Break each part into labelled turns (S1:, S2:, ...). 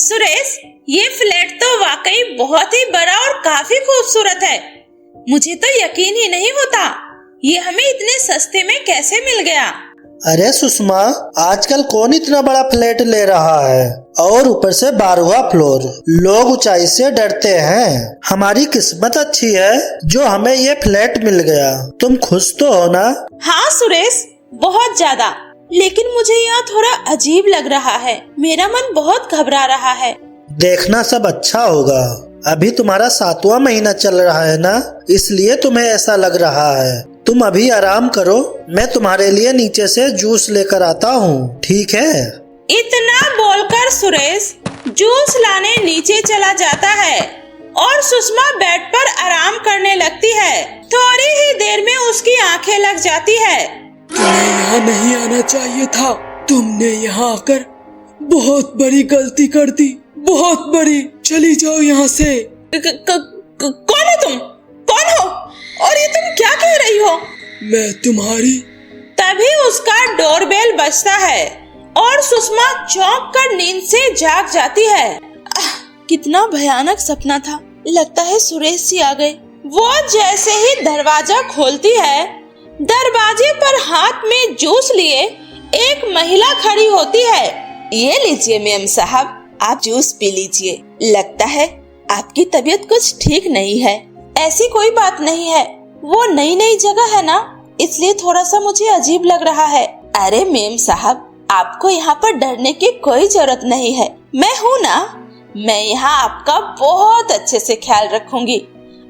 S1: सुरेश, ये फ्लैट तो वाकई बहुत ही बड़ा और काफी खूबसूरत है। मुझे तो यकीन ही नहीं होता ये हमें इतने सस्ते में कैसे मिल गया।
S2: अरे सुषमा, आजकल कौन इतना बड़ा फ्लैट ले रहा है, और ऊपर से 12वां फ्लोर। लोग ऊंचाई से डरते हैं। हमारी किस्मत अच्छी है जो हमें ये फ्लैट मिल गया। तुम खुश तो हो ना?
S1: हाँ सुरेश, बहुत ज्यादा। लेकिन मुझे यहाँ थोड़ा अजीब लग रहा है। मेरा मन बहुत घबरा रहा है।
S2: देखना सब अच्छा होगा। अभी तुम्हारा 7वां महीना चल रहा है ना, इसलिए तुम्हें ऐसा लग रहा है। तुम अभी आराम करो, मैं तुम्हारे लिए नीचे से जूस लेकर आता हूँ, ठीक है?
S1: इतना बोलकर सुरेश जूस लाने नीचे चला जाता है और सुषमा बेड पर आराम करने लगती है। थोड़ी ही देर में उसकी आंखें लग जाती है।
S3: तुम्हें यहाँ नहीं आना चाहिए था। तुमने यहाँ आकर बहुत बड़ी गलती कर दी, बहुत बड़ी। चली जाओ यहाँ से।
S1: कौन हो तुम? कौन हो? और ये तुम क्या कह रही हो?
S3: मैं तुम्हारी।
S1: तभी उसका डोरबेल बजता है और सुषमा चौंक कर नींद से जाग जाती है। कितना भयानक सपना था। लगता है सुरेश जी आ गए। वो जैसे ही दरवाजा खोलती है, दरवाजे पर हाथ में जूस लिए एक महिला खड़ी होती है। ये लीजिए मेम साहब, आप जूस पी लीजिए। लगता है आपकी तबीयत कुछ ठीक नहीं है। ऐसी कोई बात नहीं है, वो नई नई जगह है ना, इसलिए थोड़ा सा मुझे अजीब लग रहा है। अरे मेम साहब, आपको यहाँ पर डरने की कोई जरूरत नहीं है। मैं हूँ ना, मैं यहाँ आपका बहुत अच्छे से ख्याल रखूंगी।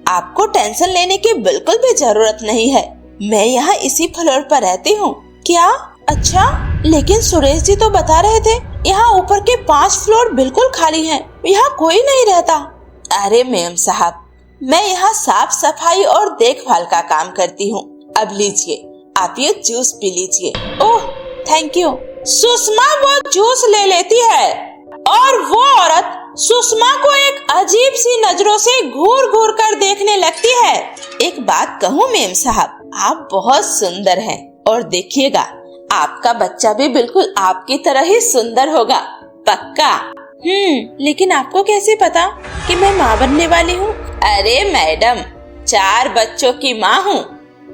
S1: आपको टेंशन लेने की बिल्कुल भी जरूरत नहीं है। मैं यहाँ इसी फ्लोर पर रहती हूँ। क्या? अच्छा, लेकिन सुरेश जी तो बता रहे थे यहाँ ऊपर के 5 फ्लोर बिल्कुल खाली हैं, यहाँ कोई नहीं रहता। अरे मेम साहब, मैं यहाँ साफ सफाई और देखभाल का काम करती हूँ। अब लीजिए, आप ये जूस पी लीजिए। Oh thank you. सुषमा वो जूस ले लेती है और वो औरत सुषमा को एक अजीब सी नजरों से घूर घूर कर देखने लगती है। एक बात कहूँ मेम साहब, आप बहुत सुंदर हैं और देखिएगा आपका बच्चा भी बिल्कुल आपकी तरह ही सुंदर होगा, पक्का। लेकिन आपको कैसे पता कि मैं माँ बनने वाली हूँ? अरे मैडम, 4 बच्चों की माँ हूँ।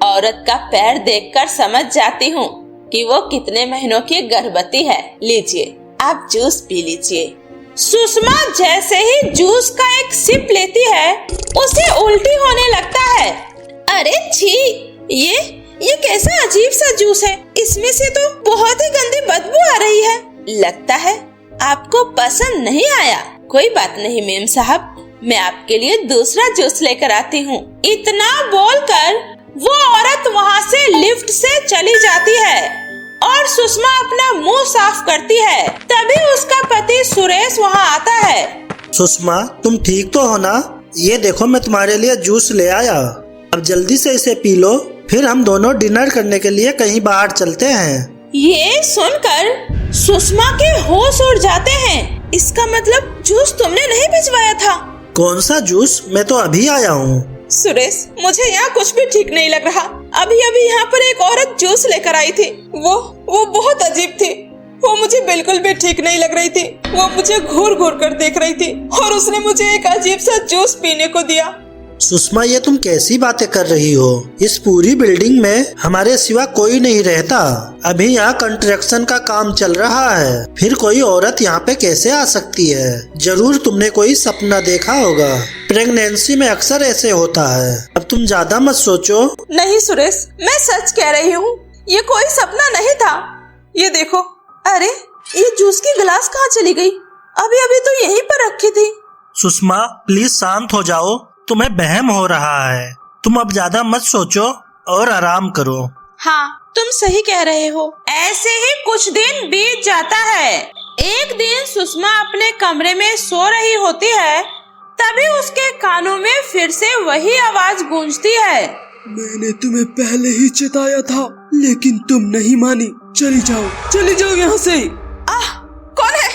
S1: औरत का पैर देखकर समझ जाती हूँ कि वो कितने महीनों की गर्भवती है। लीजिए, आप जूस पी लीजिए। सुषमा जैसे ही जूस का एक सिप लेती है, उसे उल्टी होने लगता है। अरे छी, ये कैसा अजीब सा जूस है। इसमें से तो बहुत ही गंदी बदबू आ रही है। लगता है आपको पसंद नहीं आया। कोई बात नहीं मेम साहब, मैं आपके लिए दूसरा जूस लेकर आती हूँ। इतना बोलकर वो औरत वहाँ से लिफ्ट से चली जाती है और सुषमा अपना मुंह साफ करती है। तभी उसका पति सुरेश वहाँ आता है।
S2: सुषमा, तुम ठीक तो हो ना? ये देखो, मैं तुम्हारे लिए जूस ले आया। अब जल्दी से इसे पी लो, फिर हम दोनों डिनर करने के लिए कहीं बाहर चलते हैं।
S1: ये सुनकर सुषमा के होश उड़ जाते हैं। इसका मतलब जूस तुमने नहीं भिजवाया था?
S2: कौन सा जूस? मैं तो अभी आया हूँ।
S1: सुरेश, मुझे यहाँ कुछ भी ठीक नहीं लग रहा। अभी यहाँ पर एक औरत जूस लेकर आई थी। वो बहुत अजीब थी। वो मुझे बिल्कुल भी ठीक नहीं लग रही थी। वो मुझे घूर घूर कर देख रही थी और उसने मुझे एक अजीब सा जूस पीने को दिया।
S2: सुषमा, ये तुम कैसी बातें कर रही हो? इस पूरी बिल्डिंग में हमारे सिवा कोई नहीं रहता। अभी यहाँ कंस्ट्रक्शन का काम चल रहा है, फिर कोई औरत यहाँ पे कैसे आ सकती है? जरूर तुमने कोई सपना देखा होगा। प्रेगनेंसी में अक्सर ऐसे होता है। अब तुम ज्यादा मत सोचो।
S1: नहीं सुरेश, मैं सच कह रही हूँ, ये कोई सपना नहीं था। ये देखो, अरे ये जूस की गिलास कहाँ चली गई? अभी तो यहीं पर रखी थी।
S2: सुषमा, प्लीज शांत हो जाओ, तुम्हें वहम हो रहा है। तुम अब ज्यादा मत सोचो और आराम करो।
S1: हाँ, तुम सही कह रहे हो। ऐसे ही कुछ दिन बीत जाता है। एक दिन सुषमा अपने कमरे में सो रही होती है, तभी उसके कानों में फिर से वही आवाज गूंजती है।
S3: मैंने तुम्हें पहले ही चिताया था, लेकिन तुम नहीं मानी। चली जाओ यहाँ से।
S1: कौन है?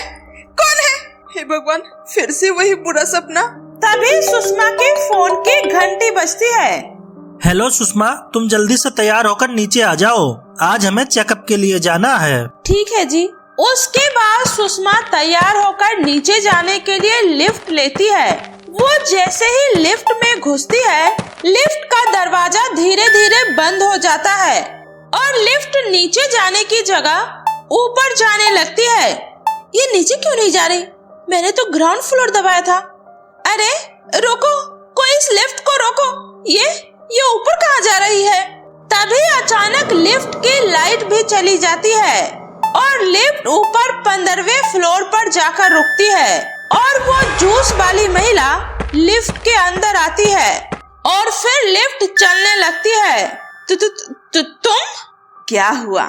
S1: हे भगवान, फिर से वही बुरा सपना। तभी सुषमा के फोन की घंटी बजती है।
S2: हेलो सुषमा, तुम जल्दी से तैयार होकर नीचे आ जाओ। आज हमें चेकअप के लिए जाना है।
S1: ठीक है जी, उसके बाद सुषमा तैयार होकर नीचे जाने के लिए लिफ्ट लेती है। वो जैसे ही लिफ्ट में घुसती है, लिफ्ट का दरवाजा धीरे धीरे बंद हो जाता है और लिफ्ट नीचे जाने की जगह ऊपर जाने लगती है। ये नीचे क्यों नहीं जा रही? मैंने तो ग्राउंड फ्लोर दबाया था। अरे रोको, कोई इस लिफ्ट को रोको। ये ऊपर कहाँ जा रही है? तभी अचानक लिफ्ट की लाइट भी चली जाती है और लिफ्ट ऊपर 15वें फ्लोर पर जाकर रुकती है और वो जूस वाली महिला लिफ्ट के अंदर आती है और फिर लिफ्ट चलने लगती है। तुम? क्या हुआ?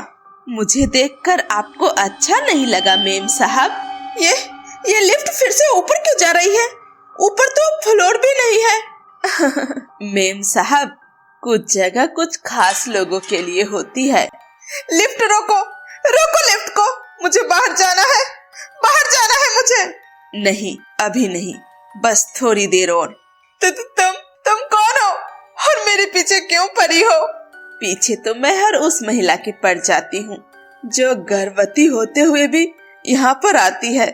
S1: मुझे देखकर आपको अच्छा नहीं लगा मेम साहब? ये लिफ्ट फिर से ऊपर क्यों जा रही है? ऊपर तो फ्लोर भी नहीं है। मेम साहब, कुछ जगह कुछ खास लोगों के लिए होती है। लिफ्ट रोको लिफ्ट को, मुझे बाहर जाना है मुझे। नहीं, अभी नहीं, बस थोड़ी देर और। तुम कौन हो और मेरे पीछे क्यों पड़ी हो? पीछे तो मैं हर उस महिला के पड़ जाती हूँ जो गर्भवती होते हुए भी यहाँ पर आती है।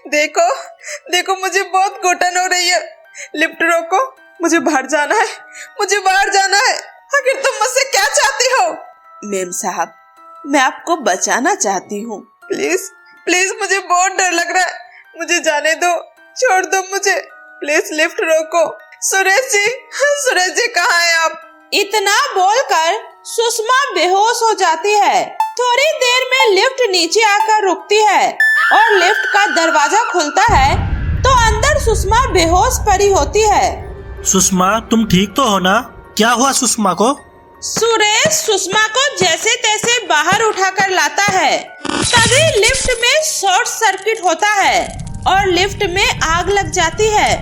S1: देखो मुझे बहुत घुटन हो रही है। लिफ्ट रोको, मुझे बाहर जाना है। आखिर तुम मुझसे क्या चाहती हो? मेम साहब, मैं आपको बचाना चाहती हूँ। प्लीज मुझे बहुत डर लग रहा है। मुझे जाने दो, छोड़ दो मुझे। प्लीज लिफ्ट रोको। सुरेश जी कहाँ हैं आप? इतना बोलकर सुषमा बेहोश हो जाती है। थोड़ी देर में लिफ्ट नीचे आकर रुकती है और लिफ्ट का दरवाजा खुलता है तो अंदर सुषमा बेहोश पड़ी होती है।
S2: सुषमा, तुम ठीक तो हो ना? क्या हुआ सुषमा को?
S1: सुरेश सुषमा को जैसे तैसे बाहर उठाकर लाता है। तभी लिफ्ट में शॉर्ट सर्किट होता है और लिफ्ट में आग लग जाती है।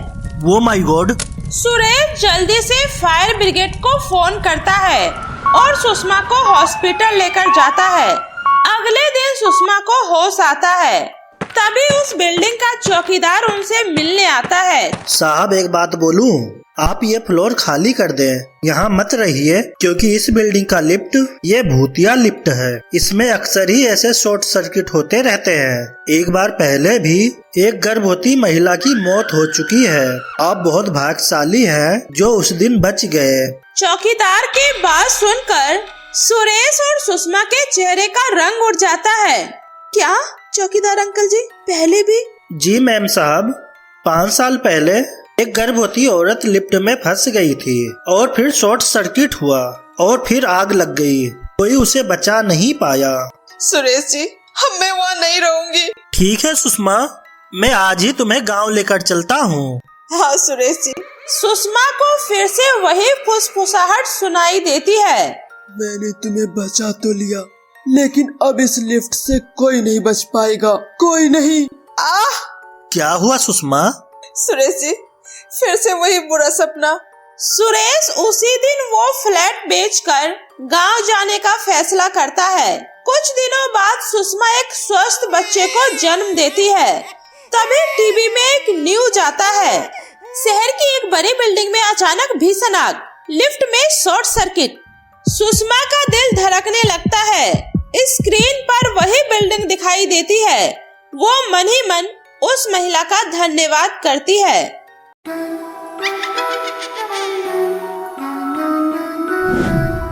S2: वो माय गॉड!
S1: सुरेश जल्दी से फायर ब्रिगेड को फोन करता है और सुषमा को हॉस्पिटल लेकर जाता है। अगले दिन सुषमा को होश आता है। तभी उस बिल्डिंग का चौकीदार उनसे मिलने आता है।
S2: साहब, एक बात बोलूं? आप ये फ्लोर खाली कर दें। यहाँ मत रहिए, क्योंकि इस बिल्डिंग का लिफ्ट ये भूतिया लिफ्ट है। इसमें अक्सर ही ऐसे शॉर्ट सर्किट होते रहते हैं। एक बार पहले भी एक गर्भवती महिला की मौत हो चुकी है। आप बहुत भाग्यशाली हैं जो उस दिन बच गए।
S1: चौकीदार की बात सुनकर सुरेश और सुषमा के चेहरे का रंग उड़ जाता है। क्या चौकीदार अंकल जी, पहले भी?
S2: जी मैम साहब, 5 साल पहले एक गर्भवती औरत लिफ्ट में फंस गई थी और फिर शॉर्ट सर्किट हुआ और फिर आग लग गई। कोई उसे बचा नहीं पाया।
S1: सुरेश जी, मैं वहाँ नहीं रहूंगी।
S2: ठीक है सुषमा, मैं आज ही तुम्हें गांव लेकर चलता हूँ।
S1: हाँ सुरेश जी। सुषमा को फिर से वही फुसफुसाहट सुनाई देती है।
S3: मैंने तुम्हें बचा तो लिया, लेकिन अब इस लिफ्ट से कोई नहीं बच पाएगा, कोई नहीं।
S2: क्या हुआ सुषमा?
S1: सुरेश जी, फिर से वही बुरा सपना। सुरेश उसी दिन वो फ्लैट बेचकर गांव जाने का फैसला करता है। कुछ दिनों बाद सुषमा एक स्वस्थ बच्चे को जन्म देती है। तभी टीवी में एक न्यूज आता है। शहर की एक बड़ी बिल्डिंग में अचानक भीषण आग, लिफ्ट में शॉर्ट सर्किट। सुषमा का दिल धड़कने लगता है। स्क्रीन पर वही बिल्डिंग दिखाई देती है। वो मन ही मन उस महिला का धन्यवाद करती है।